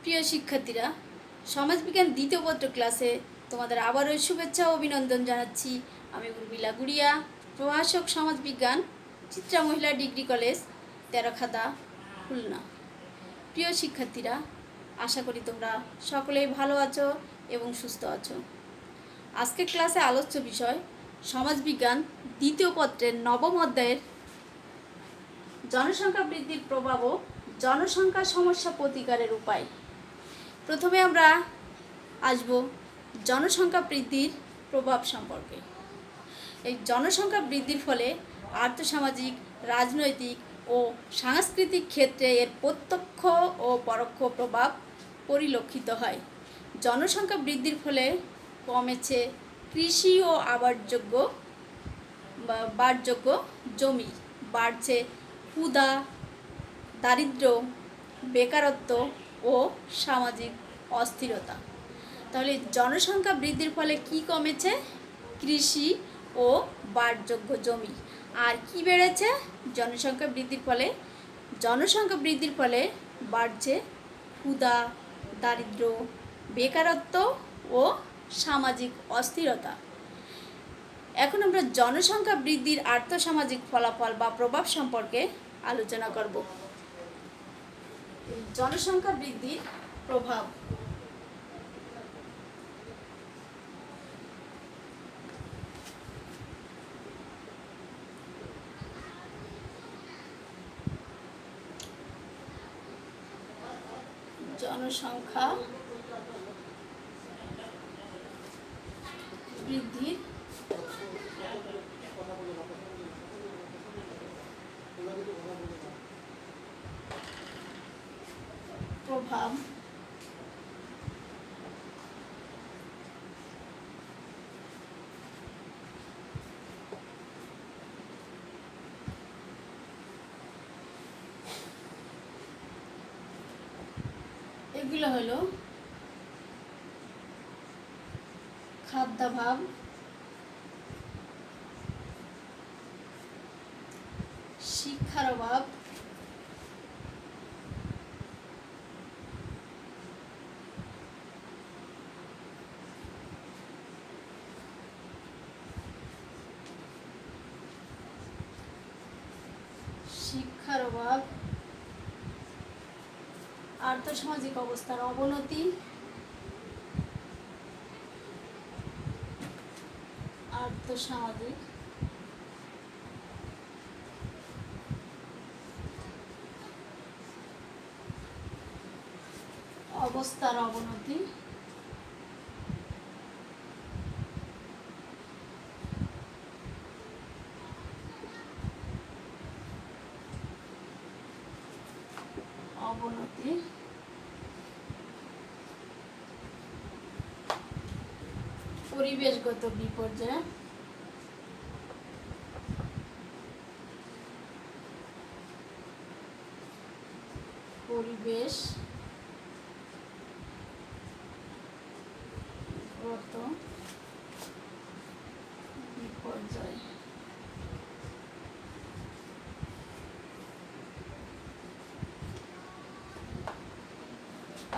প্রিয় শিক্ষার্থীরা, সমাজবিজ্ঞান দ্বিতীয় পত্র ক্লাসে তোমাদের আবারও শুভেচ্ছা ও অভিনন্দন জানাচ্ছি। আমি উর্মিলা গুড়িয়া, প্রভাষক সমাজবিজ্ঞান, চিত্রা মহিলা ডিগ্রি কলেজ, তেরখাদা, খুলনা। প্রিয় শিক্ষার্থীরা, আশা করি তোমরা সকলেই ভালো আছো এবং সুস্থ আছো। আজকের ক্লাসে আলোচ্য বিষয় সমাজবিজ্ঞান দ্বিতীয় পত্রের নবম অধ্যায়ের জনসংখ্যা বৃদ্ধির প্রভাব ও জনসংখ্যা সমস্যা প্রতিকারের উপায়। প্রথমে আমরা আসব জনসংখ্যা বৃদ্ধির প্রভাব সম্পর্কে। এই জনসংখ্যা বৃদ্ধির ফলে আর্থসামাজিক, রাজনৈতিক ও সাংস্কৃতিক ক্ষেত্রে এর প্রত্যক্ষ ও পরোক্ষ প্রভাব পরিলক্ষিত হয়। জনসংখ্যা বৃদ্ধির ফলে কমেছে কৃষি ও বাসযোগ্য জমি, বাড়ছে ক্ষুধা, দারিদ্র্য, বেকারত্ব ও সামাজিক অস্থিরতা। তাহলে জনসংখ্যা বৃদ্ধির ফলে কি কমেছে? কৃষি ও বাসযোগ্য জমি। আর কি বেড়েছে? জনসংখ্যা বৃদ্ধির ফলে বাড়ছে ক্ষুধা, দারিদ্র্য, বেকারত্ব ও সামাজিক অস্থিরতা। এখন আমরা জনসংখ্যা বৃদ্ধির আর্থসামাজিক ফলাফল বা প্রভাব সম্পর্কে আলোচনা করব। জনসংখ্যা বৃদ্ধির প্রভাব। জনসংখ্যা বৃদ্ধির প্রভাব এগুলো হলো খাদ্যাভাব, শিক্ষার অভাব, আর্থসামাজিক অবস্থার অবনতি, অবস্থার অবনতি, পরিবেশগত বিপর্যয়,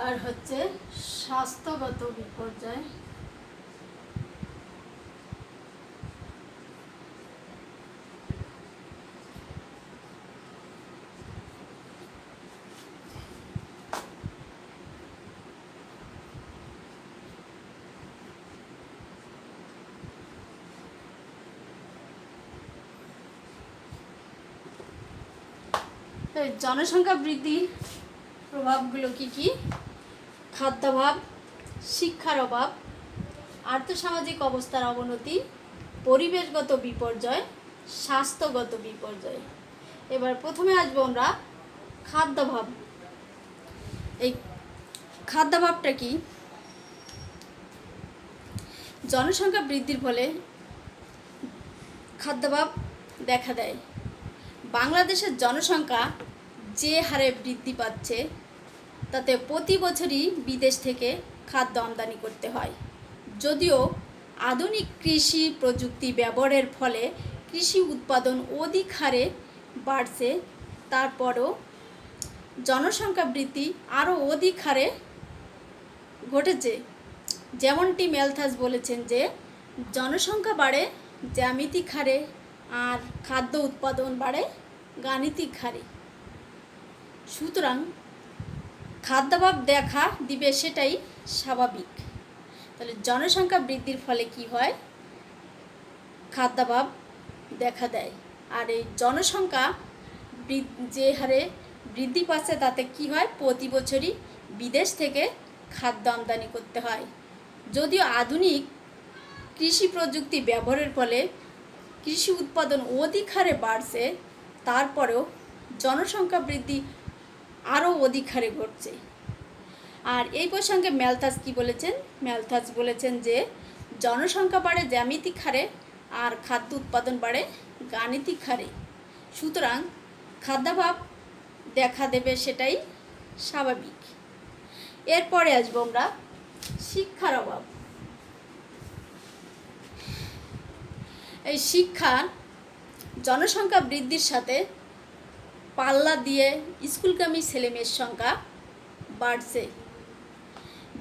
আর হচ্ছে স্বাস্থ্যগত বিপর্যয়। জনসংখ্যা বৃদ্ধির প্রভাবগুলো কি কি? খাদ্যাভাব, শিক্ষার অভাব, আর্থসামাজিক অবস্থার অবনতি, পরিবেশগত বিপর্যয়, স্বাস্থ্যগত বিপর্যয়। এবার প্রথমে আসবো আমরা খাদ্যাভাব। এই খাদ্যাভাবটা কি? জনসংখ্যা বৃদ্ধির ফলে খাদ্যাভাব দেখা দেয়। বাংলাদেশের জনসংখ্যা যে হারে বৃদ্ধি পাচ্ছে তাতে প্রতি বছরই বিদেশ থেকে খাদ্য আমদানি করতে হয়। যদিও আধুনিক কৃষি প্রযুক্তি ব্যবহারের ফলে কৃষি উৎপাদন অধিক হারে বাড়ছে, তারপরও জনসংখ্যা বৃদ্ধি আরও অধিক হারে ঘটেছে। যেমনটি ম্যালথাস বলেছেন যে জনসংখ্যা বাড়ে জ্যামিতিক হারে আর খাদ্য উৎপাদন বাড়ে গাণিতিক হারে। সুতরাং খাদ্যাভাব দেখা দিবে সেটাই স্বাভাবিক। তাহলে জনসংখ্যা বৃদ্ধির ফলে কি হয়? খাদ্যাভাব দেখা দেয়। আর এই জনসংখ্যা যে হারে বৃদ্ধি পাচ্ছে তাতে কি হয়? প্রতি বছরই বিদেশ থেকে খাদ্য আমদানি করতে হয়। যদিও আধুনিক কৃষি প্রযুক্তি ব্যবহারের ফলে কৃষি উৎপাদন অধিক হারে বাড়ছে, তারপরেও জনসংখ্যা বৃদ্ধি আরও অধিক হারে ঘটছে। আর এই প্রসঙ্গে ম্যালথাস কি বলেছেন? ম্যালথাস বলেছেন যে জনসংখ্যা বাড়ে জ্যামিতিক হারে আর খাদ্য উৎপাদন বাড়ে গাণিতিক হারে। সুতরাং খাদ্যাভাব দেখা দেবে সেটাই স্বাভাবিক। এরপরে আসবো আমরা শিক্ষার অভাব। এই শিক্ষা জনসংখ্যা বৃদ্ধির সাথে পাল্লা দিয়ে স্কুলগামী ছেলেমেয়ের সংখ্যা বাড়ছে।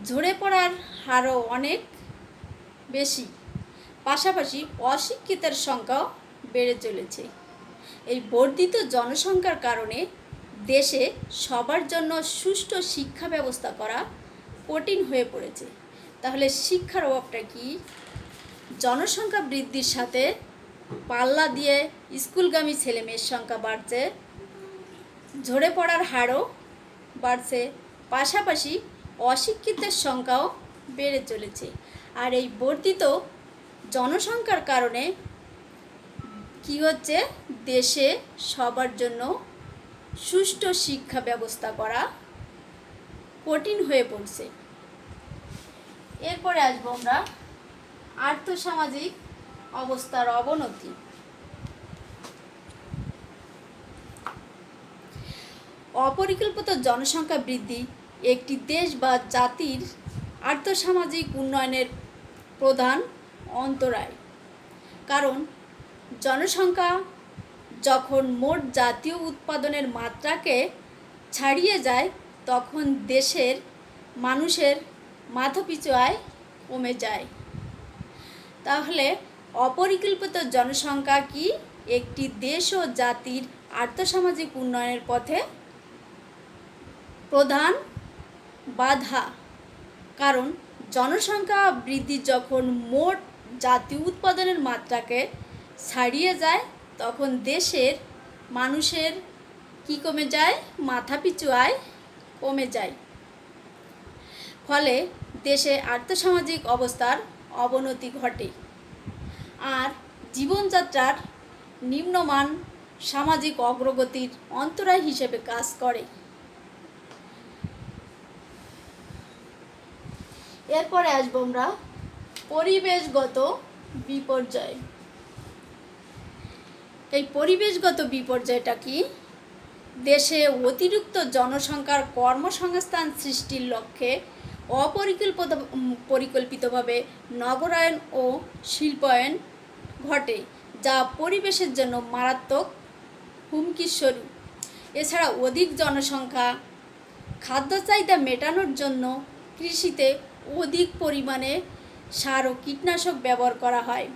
ঝরে পড়ার হারও অনেক বেশি, পাশাপাশি অশিক্ষিতের সংখ্যাও বেড়ে চলেছে। এই বর্ধিত জনসংখ্যার কারণে দেশে সবার জন্য সুষ্ঠু শিক্ষা ব্যবস্থা করা কঠিন হয়ে পড়েছে। তাহলে শিক্ষার অভাবটা কি? জনসংখ্যা বৃদ্ধির সাথে পাল্লা দিয়ে স্কুলগামী ছেলেমেয়ের সংখ্যা বাড়ছে, ঝরে পড়ার হারও বাড়ছে, পাশাপাশি অশিক্ষিতের সংখ্যাও বেড়ে চলেছে। আর এই বর্ধিত জনসংখ্যার কারণে কি হচ্ছে? দেশে সবার জন্য সুষ্ঠু শিক্ষা ব্যবস্থা করা কঠিন হয়ে পড়ছে। এরপরে আসবো আমরা আর্থসামাজিক অবস্থার অবনতি। অপরিকল্পিত জনসংখ্যা বৃদ্ধি একটি দেশ বা জাতির আর্থসামাজিক উন্নয়নের প্রধান অন্তরায়। কারণ জনসংখ্যা যখন মোট জাতীয় উৎপাদনের মাত্রাকে ছাড়িয়ে যায়, তখন দেশের মানুষের মাথাপিছু আয় কমে যায়। তাহলে অপরিকল্পিত জনসংখ্যা কি? একটি দেশ ও জাতির আর্থসামাজিক উন্নয়নের পথে প্রধান বাধা। কারণ জনসংখ্যা বৃদ্ধি যখন মোট জাতীয় উৎপাদনের মাত্রাকে ছাড়িয়ে যায়, তখন দেশের মানুষের কি কমে যায়? মাথাপিছু আয় কমে যায়। ফলে দেশে আর্থসামাজিক অবস্থার অবনতি ঘটে আর জীবনযাত্রার নিম্নমান সামাজিক অগ্রগতির অন্তরায় হিসেবে কাজ করে। এরপরে আসবো আমরা পরিবেশগত বিপর্যয়। এই পরিবেশগত বিপর্যয়টা কি? দেশে অতিরিক্ত জনসংখ্যার কর্মসংস্থান সৃষ্টির লক্ষ্যে পরিকল্পিতভাবে নগরায়ন ও শিল্পায়ন ঘটে, যা পরিবেশের জন্য মারাত্মক হুমকির স্বরূপ। এছাড়া অধিক জনসংখ্যা, খাদ্য চাহিদা মেটানোর জন্য কৃষিতে অধিক পরিমাণে সার ও কীটনাশক ব্যবহার করা হয়।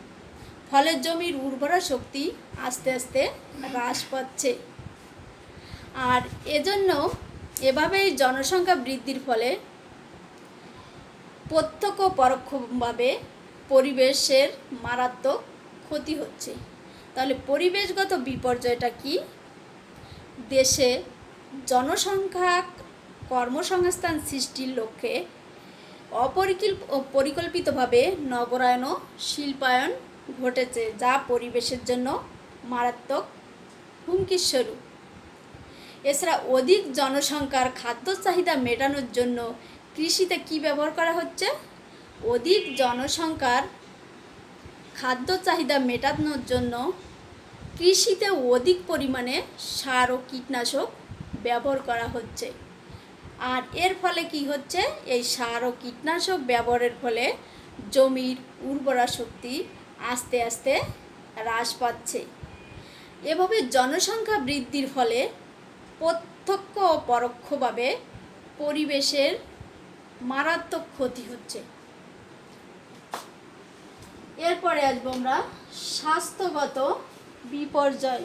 ফলে জমির উর্বরা শক্তি আস্তে আস্তে হ্রাস পাচ্ছে। আর এজন্য এভাবেই জনসংখ্যা বৃদ্ধির ফলে প্রত্যক্ষ ও পরোক্ষভাবে পরিবেশের মারাত্মক ক্ষতি হচ্ছে। তাহলে পরিবেশগত বিপর্যয়টা কি? দেশে জনসংখ্যা কর্মসংস্থান সৃষ্টির লক্ষ্যে পরিকল্পিতভাবে নগরায়ন ও শিল্পায়ন ঘটেছে, যা পরিবেশের জন্য মারাত্মক হুমকির স্বরূপ। এছাড়া অধিক জনসংখ্যার খাদ্য চাহিদা মেটানোর জন্য কৃষিতে কি ব্যবহার করা হচ্ছে? অধিক জনসংখ্যার খাদ্য চাহিদা মেটানোর জন্য কৃষিতে অধিক পরিমাণে সার ও কীটনাশক ব্যবহার করা হচ্ছে। আর এর ফলে কি হচ্ছে? এই সার ও কীটনাশক ব্যবহারের ফলে জমির উর্বরা শক্তি আস্তে আস্তে হ্রাস পাচ্ছে। এভাবে জনসংখ্যা বৃদ্ধির ফলে প্রত্যক্ষ ও পরোক্ষভাবে পরিবেশের মারাত্মক ক্ষতি হচ্ছে। এরপরে আসবো আমরা স্বাস্থ্যগত বিপর্যয়।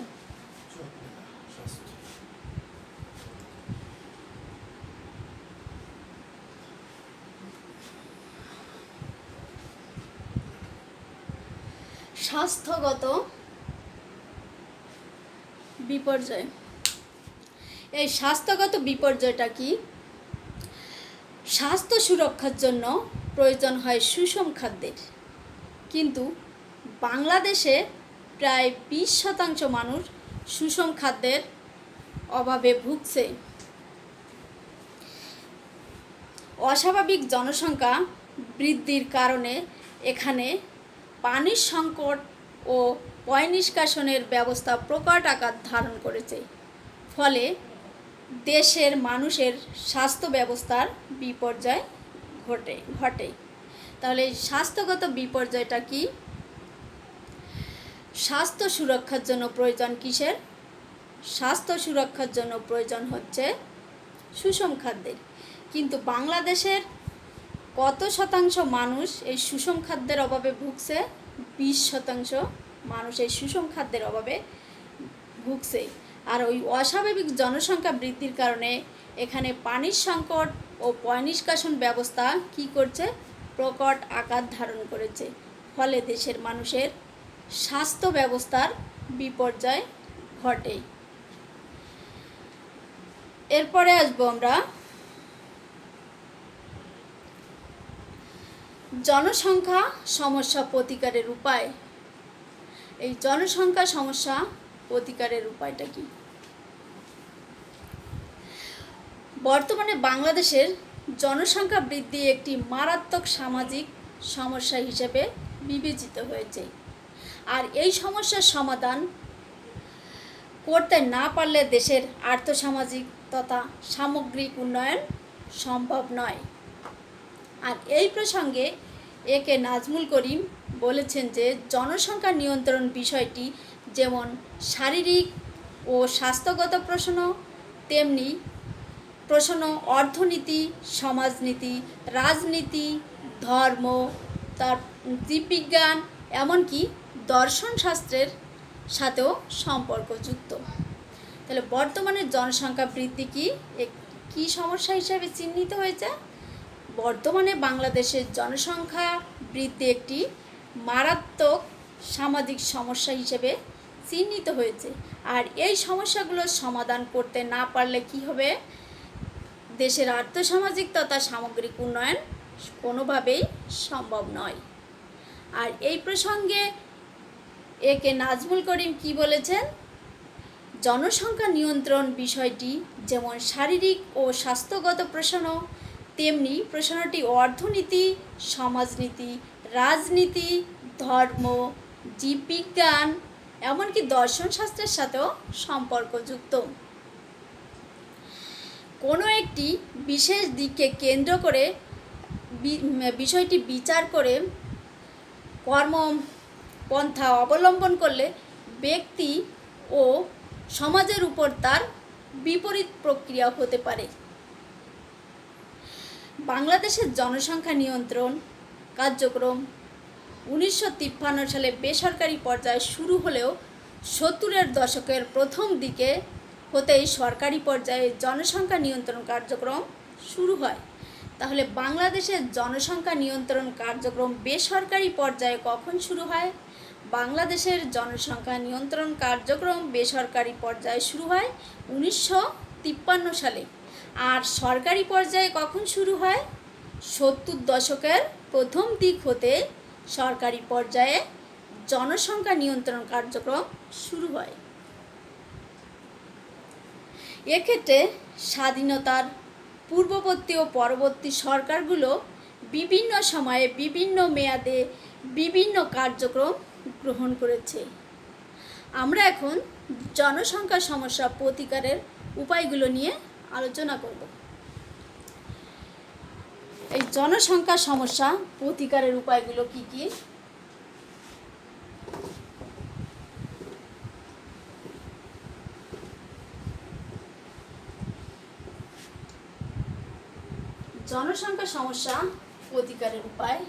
স্বাস্থ্যগত বিপর্যয়, এই স্বাস্থ্যগত বিপর্যয়টা কি? স্বাস্থ্য সুরক্ষার জন্য প্রয়োজন হয় সুষম খাদ্যের, কিন্তু বাংলাদেশে প্রায় 20% মানুষ সুষম খাদ্যের অভাবে ভুগছে। অস্বাভাবিক জনসংখ্যা বৃদ্ধির কারণে এখানে পানির সংকট ও পয় নিষ্কাশনের ব্যবস্থা প্রকট আকার ধারণ করেছে, ফলে দেশের মানুষের স্বাস্থ্য ব্যবস্থার বিপর্যয় ঘটে। তাহলে স্বাস্থ্যগত বিপর্যয়টা কি? স্বাস্থ্য সুরক্ষার জন্য প্রয়োজন কিসের? স্বাস্থ্য সুরক্ষার জন্য প্রয়োজন হচ্ছে সুষম খাদ্যের, কিন্তু বাংলাদেশের কত শতাংশ মানুষ এই সুষম খাদ্যের অভাবে ভুগছে? 20% মানুষ এই সুষম খাদ্যের অভাবে ভুগছে। আর ওই অস্বাভাবিক জনসংখ্যা বৃদ্ধির কারণে এখানে পানির সংকট ও পয় নিষ্কাশন ব্যবস্থা কি করছে? প্রকট আকার ধারণ করেছে, ফলে দেশের মানুষের স্বাস্থ্য ব্যবস্থার বিপর্যয় ঘটে। এরপরে আসবো আমরা জনসংখ্যা সমস্যা প্রতিকারের উপায়। এই জনসংখ্যা সমস্যা প্রতিকারের উপায়টা কি? বর্তমানে বাংলাদেশের জনসংখ্যা বৃদ্ধি একটি মারাত্মক সামাজিক সমস্যা হিসেবে বিবেচিত হয়েছে, আর এই সমস্যার সমাধান করতে না পারলে দেশের আর্থসামাজিক তথা সামগ্রিক উন্নয়ন সম্ভব নয়। আর এই প্রসঙ্গে একে নাজমুল করিম বলেছেন যে জনসংখ্যা নিয়ন্ত্রণ বিষয়টি যেমন শারীরিক ও স্বাস্থ্যগত প্রশ্ন, তেমনি প্রশ্ন অর্থনীতি, সমাজনীতি, রাজনীতি, ধর্ম, তার জীববিজ্ঞান, এমনকি দর্শন শাস্ত্রের সাথেও সম্পর্কযুক্ত। তাহলে বর্তমানে জনসংখ্যা বৃদ্ধি কি সমস্যা হিসেবে চিহ্নিত হয়েছে? বর্তমানে বাংলাদেশের জনসংখ্যা বৃদ্ধি একটি মারাত্মক সামাজিক সমস্যা হিসেবে চিহ্নিত হয়েছে, আর এই সমস্যাগুলোর সমাধান করতে না পারলে কি হবে? দেশের আর্থসামাজিক তথা সামগ্রিক উন্নয়ন কোনোভাবেই সম্ভব নয়। আর এই প্রসঙ্গে একে নাজমুল করিম কি বলেছেন? জনসংখ্যা নিয়ন্ত্রণ বিষয়টি যেমন শারীরিক ও স্বাস্থ্যগত প্রশ্ন, তেমনি প্রশ্নটি অর্থনীতি, সমাজনীতি, রাজনীতি, ধর্ম, জীববিজ্ঞান, এমনকি দর্শন শাস্ত্রের সাথেও সম্পর্কযুক্ত। কোনো একটি বিশেষ দিককে কেন্দ্র করে বিষয়টি বিচার করে কর্মপন্থা অবলম্বন করলে ব্যক্তি ও সমাজের উপর তার বিপরীত প্রক্রিয়া হতে পারে। বাংলাদেশের জনসংখ্যা নিয়ন্ত্রণ কার্যক্রম 1953 সালে বেসরকারি পর্যায়ে শুরু হলেও 70-এর দশকের প্রথম দিকে হতেই সরকারি পর্যায়ে জনসংখ্যা নিয়ন্ত্রণ কার্যক্রম শুরু হয়। তাহলে বাংলাদেশের জনসংখ্যা নিয়ন্ত্রণ কার্যক্রম বেসরকারি পর্যায়ে কখন শুরু হয়? বাংলাদেশের জনসংখ্যা নিয়ন্ত্রণ কার্যক্রম বেসরকারি পর্যায়ে শুরু হয় 1953 সালে। আর সরকারি পর্যায়ে কখন শুরু হয়? 70 দশকের প্রথম দিক হতে সরকারি পর্যায়ে জনসংখ্যা নিয়ন্ত্রণ কার্যক্রম শুরু হয়। এক্ষেত্রে স্বাধীনতার পূর্ববর্তী ও পরবর্তী সরকারগুলো বিভিন্ন সময়ে বিভিন্ন মেয়াদে বিভিন্ন কার্যক্রম গ্রহণ করেছে। আমরা এখন জনসংখ্যা সমস্যা প্রতিকারের উপায়গুলো নিয়ে আলোচনা করব। এই জনসংখ্যা সমস্যা প্রতিকারের উপায়গুলো কি কি? জনসংখ্যা সমস্যা প্রতিকারের উপায়।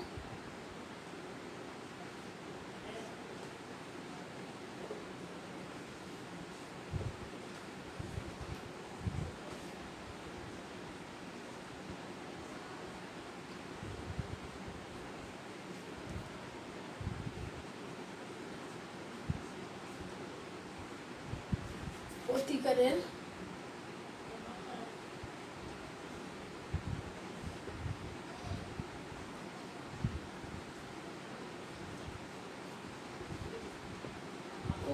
প্রতিকারের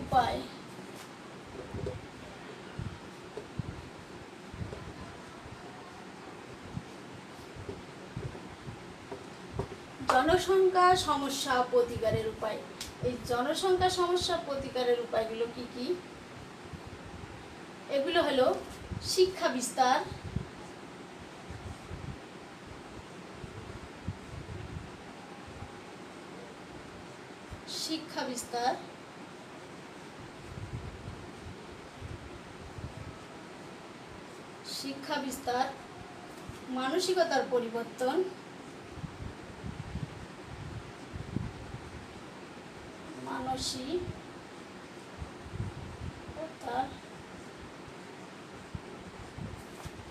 উপায়। জনসংখ্যা সমস্যা প্রতিকারের উপায়। এই জনসংখ্যা সমস্যা প্রতিকারের উপায়গুলো কি কি? এগুলো হলো শিক্ষা বিস্তার, শিক্ষা বিস্তার, শিক্ষা বিস্তার, মানসিকতার পরিবর্তন, মানসিকতার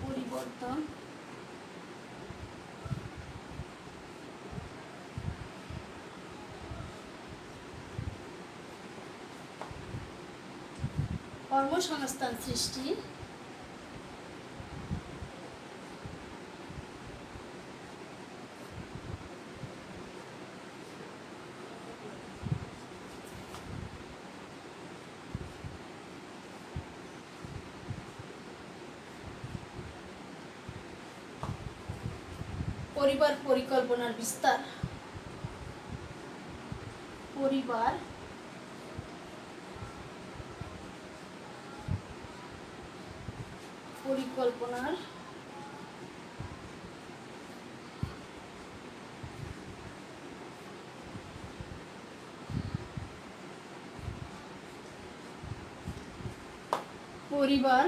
পরিবর্তন, কর্মসংস্থান সৃষ্টি, পরিবার পরিকল্পনার বিস্তার, পরিবার পরিকল্পনার পরিবার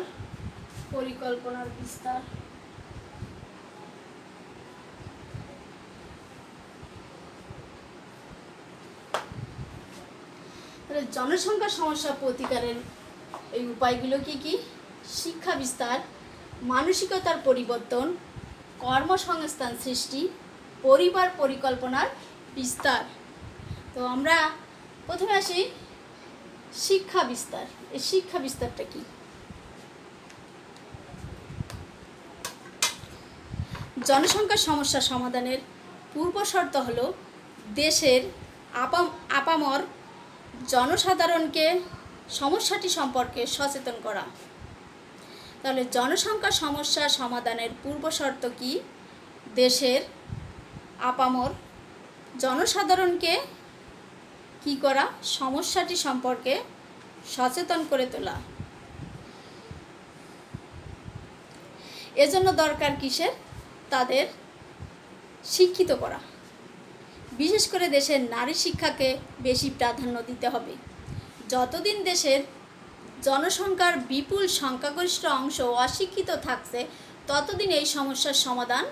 পরিকল্পনার বিস্তার। জনসংখ্যা সমস্যা প্রতিকারের এই উপায়গুলো কি কি? শিক্ষা বিস্তার, মানসিকতার পরিবর্তন, কর্মসংস্থান সৃষ্টি, পরিবার পরিকল্পনার বিস্তার। তো আমরা প্রথমে আসি শিক্ষা বিস্তার। এই শিক্ষা বিস্তারটা কি? জনসংখ্যা সমস্যা সমাধানের পূর্বশর্ত হলো দেশের আপামর জনসাধারণকে সমস্যাটি সম্পর্কে সচেতন করা। তাহলে জনসংখ্যা সমস্যা সমাধানের পূর্বশর্ত কি? দেশের আপামর জনসাধারণকে কি করা? সমস্যাটি সম্পর্কে সচেতন করে তোলা। এজন্য দরকার কিসের? তাদের শিক্ষিত করা। বিশেষ করে দেশের নারী শিক্ষাকে বেশি প্রাধান্য দিতে হবে। যতদিন দেশের জনসংখ্যার বিপুল সংখ্যাগরিষ্ঠ অংশ অশিক্ষিত থাকছে ততদিন এই সমস্যার সমাধান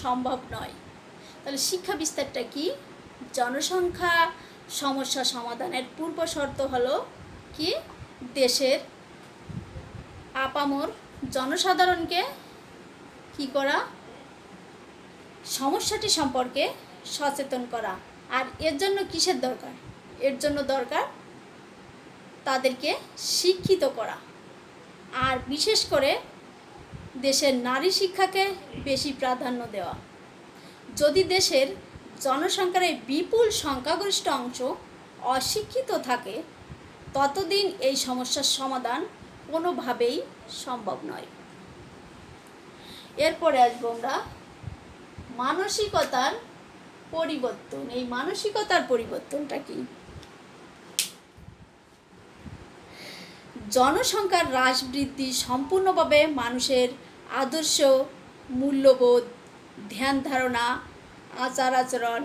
সম্ভব নয়। তাহলে শিক্ষা বিস্তারটা কি? জনসংখ্যা সমস্যা সমাধানের পূর্বশর্ত হলো কি? দেশের আপামর জনসাধারণকে কি করা? সমস্যাটি সম্পর্কে সচেতন করা। আর এর জন্য কিসের দরকার? এর জন্য দরকার তাদেরকে শিক্ষিত করা। আর বিশেষ করে দেশের নারী শিক্ষাকে বেশি প্রাধান্য দেওয়া। যদি দেশের জনসংখ্যার এই বিপুল সংখ্যাগরিষ্ঠ অংশ অশিক্ষিত থাকে ততদিন এই সমস্যার সমাধান কোনোভাবেই সম্ভব নয়। এরপরে আসবো আমরা মানসিকতার পরিবর্তন। এই মানসিকতার পরিবর্তনটা কি? জনসংখ্যার হ্রাস বৃদ্ধি সম্পূর্ণভাবে মানুষের আদর্শ, মূল্যবোধ, ধ্যান ধারণা, আচার আচরণ,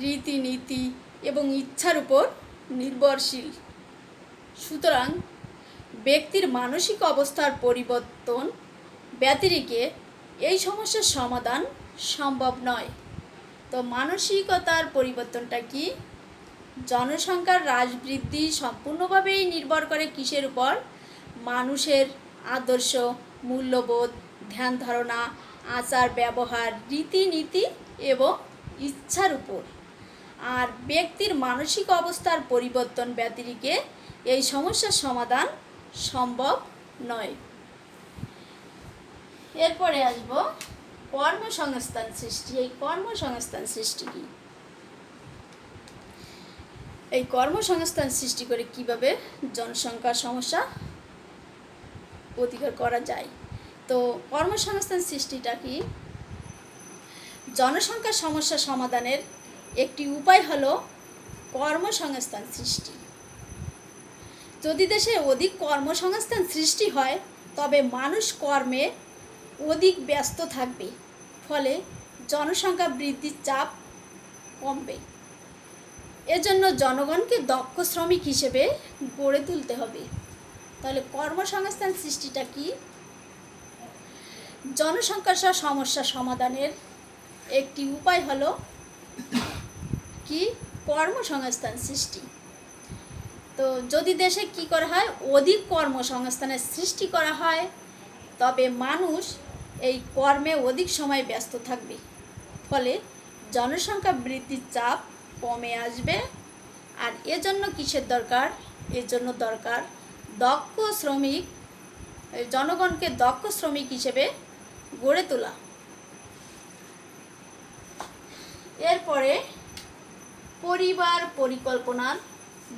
রীতিনীতি এবং ইচ্ছার উপর নির্ভরশীল। সুতরাং ব্যক্তির মানসিক অবস্থার পরিবর্তন ব্যতিরেকে এই সমস্যার সমাধান সম্ভব নয়। তো মানসিকতার পরিবর্তনটা কি? জনসংখ্যার হ্রাস বৃদ্ধি সম্পূর্ণভাবেই নির্ভর করে কিসের উপর? মানুষের আদর্শ, মূল্যবোধ, ধ্যান ধারণা, আচার ব্যবহার, রীতিনীতি এবং ইচ্ছার উপর। আর ব্যক্তির মানসিক অবস্থার পরিবর্তন ব্যতিরেকে এই সমস্যার সমাধান সম্ভব নয়। এরপরে আসব কর্মসংস্থান সৃষ্টি। এই কর্মসংস্থান সৃষ্টি কি? এই কর্মসংস্থান সৃষ্টি করে কিভাবে জনসংখ্যার সমস্যা প্রতিকার করা যায়? তো কর্মসংস্থান সৃষ্টিটা কি? জনসংখ্যার সমস্যা সমাধানের একটি উপায় হলো কর্মসংস্থান সৃষ্টি। যদি দেশে অধিক কর্মসংস্থান সৃষ্টি হয় তবে মানুষ কর্মে অধিক ব্যস্ত থাকবে, ফলে জনসংখ্যা বৃদ্ধির চাপ কমবে। এজন্য জনগণকে দক্ষ শ্রমিক হিসেবে গড়ে তুলতে হবে। তাহলে কর্মসংস্থান সৃষ্টিটা কি? জনসংখ্যার সমস্যা সমাধানের একটি উপায় হলো কি? কর্মসংস্থান সৃষ্টি। তো যদি দেশে কি করা হয়? অধিক কর্মসংস্থানের সৃষ্টি করা হয় তবে মানুষ এই কর্মে অধিক সময় ব্যস্ত থাকবে, ফলে জনসংখ্যা বৃদ্ধির চাপ কমে আসবে। আর এজন্য কিসের দরকার? এর জন্য দরকার দক্ষ শ্রমিক, জনগণকে দক্ষ শ্রমিক হিসেবে গড়ে তোলা। এরপরে পরিবার পরিকল্পনার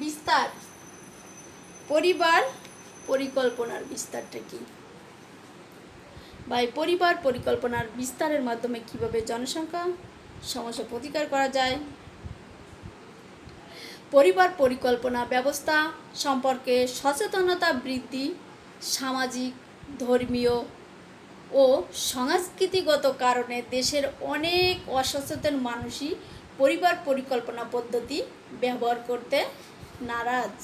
বিস্তার। পরিবার পরিকল্পনার বিস্তারটা কি? বা পরিবার পরিকল্পনার বিস্তারের মাধ্যমে কিভাবে জনসংখ্যা সমস্যা প্রতিকার করা যায়? পরিবার পরিকল্পনা ব্যবস্থা সম্পর্কে সচেতনতা বৃদ্ধি, সামাজিক, ধর্মীয় ও সংস্কৃতিগত কারণে দেশের অনেক অসচেতন মানুষই পরিবার পরিকল্পনা পদ্ধতি ব্যবহার করতে নারাজ।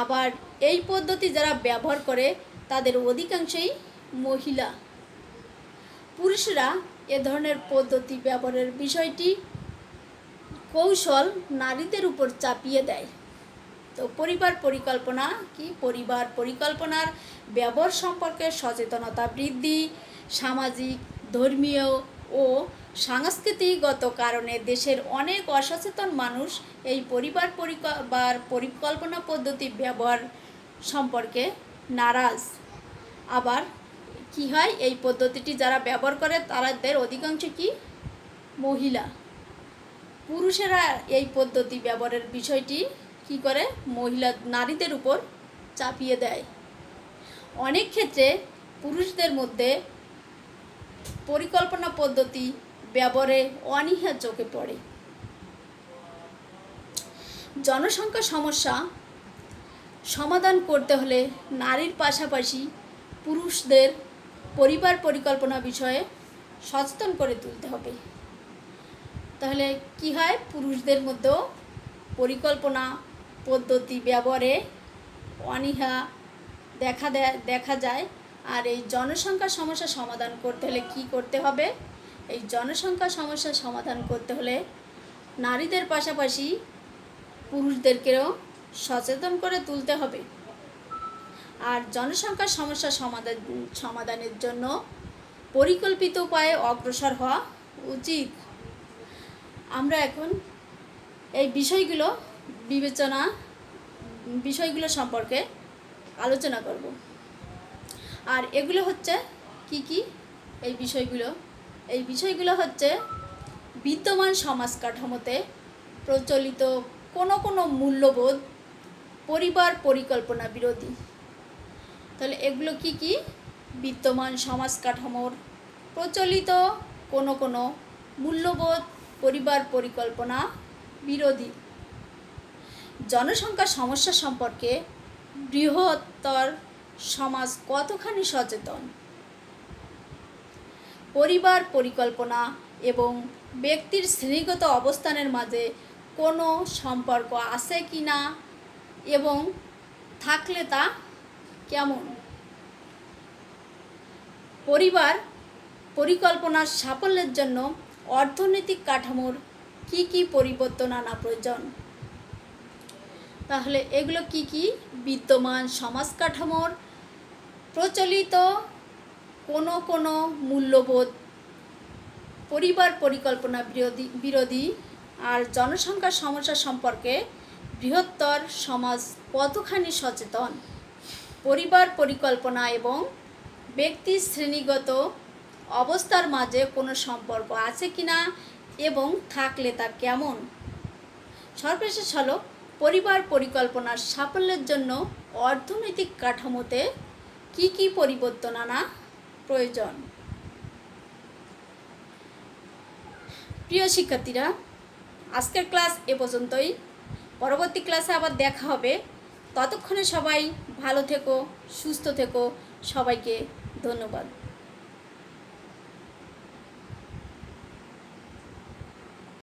আবার এই পদ্ধতি যারা ব্যবহার করে তাদের অধিকাংশই মহিলা। পুরুষরা এ ধরনের পদ্ধতি ব্যবহারের বিষয়টি কৌশল নারীদের উপর চাপিয়ে দেয়। তো পরিবার পরিকল্পনা কি? পরিবার পরিকল্পনার ব্যবহার সম্পর্কে সচেতনতা বৃদ্ধি, সামাজিক, ধর্মীয় ও সাংস্কৃতিকগত কারণে দেশের অনেক অসচেতন মানুষ এই পরিবার পরিকল্পনা পদ্ধতি ব্যবহার সম্পর্কে নারাজ। আবার কি হয়? এই পদ্ধতিটি যারা ব্যবহার করে তাদের অধিকাংশ কি? মহিলা। পুরুষেরা এই পদ্ধতি ব্যবহারের বিষয়টি কি করে? নারীদের উপর চাপিয়ে দেয়। অনেক ক্ষেত্রে পুরুষদের মধ্যে পরিকল্পনা পদ্ধতি ব্যবহারে অনীহা চোখে পড়ে। জনসংখ্যা সমস্যা সমাধান করতে হলে নারীর পাশাপাশি পুরুষদের পরিবার পরিকল্পনা বিষয়ে সচেতন করে তুলতে হবে। তাহলে কি হয়? পুরুষদের মধ্যেও পরিকল্পনা পদ্ধতি ব্যবহারে অনীহা দেখা যায়। আর এই জনসংখ্যা সমস্যা সমাধান করতে হলে কি করতে হবে? এই জনসংখ্যা সমস্যা সমাধান করতে হলে নারীদের পাশাপাশি পুরুষদেরকেও সচেতন করে তুলতে হবে। আর জনসংখ্যা সমস্যা সমাধানের জন্য পরিকল্পিত উপায়ে অগ্রসর হওয়া উচিত। আমরা এখন এই বিষয়গুলো সম্পর্কে আলোচনা করব। আর এগুলো হচ্ছে কি? এই বিষয়গুলো হচ্ছে বিদ্যমান সমাজ কাঠামোতে প্রচলিত কোনো মূল্যবোধ পরিবার পরিকল্পনা বিরোধী। তাহলে এগুলো কি? বিদ্যমান সমাজ কাঠামোর প্রচলিত কোনো মূল্যবোধ পরিবার পরিকল্পনা বিরোধী। জনসংখ্যা সমস্যা সম্পর্কে বৃহত্তর সমাজ কতখানি সচেতন? পরিবার পরিকল্পনা এবং ব্যক্তির শ্রেণীগত অবস্থানের মাঝে কোনো সম্পর্ক আছে কি না এবং থাকলে তা কেমন? পরিবার পরিকল্পনার সাফল্যের জন্য অর্থনৈতিক কাঠামোর কি কি পরিবর্তন আনা প্রয়োজন। তাহলে এগুলো কি কি? বিদ্যমান সমাজ কাঠামোর প্রচলিত কোনো মূল্যবোধ, পরিবার পরিকল্পনা বিরোধী আর জনসংখ্যার সমস্যা সম্পর্কে বৃহত্তর সমাজ কতখানি সচেতন, পরিবার পরিকল্পনা এবং ব্যক্তি শ্রেণীগত অবস্থার মাঝে কোনো সম্পর্ক আছে কিনা এবং থাকলে তা কেমন। সর্বশেষ হলো পরিবার পরিকল্পনার সাফল্যের জন্য অর্থনৈতিক কাঠামোতে কি কি পরিবর্তন আনা প্রয়োজন। প্রিয় শিক্ষার্থীরা, আজকের ক্লাস এ পর্যন্তই। পরবর্তী ক্লাসে আবার দেখা হবে। ততক্ষণে সবাই ভালো থেকো, সুস্থ থেকো। সবাইকে ধন্যবাদ।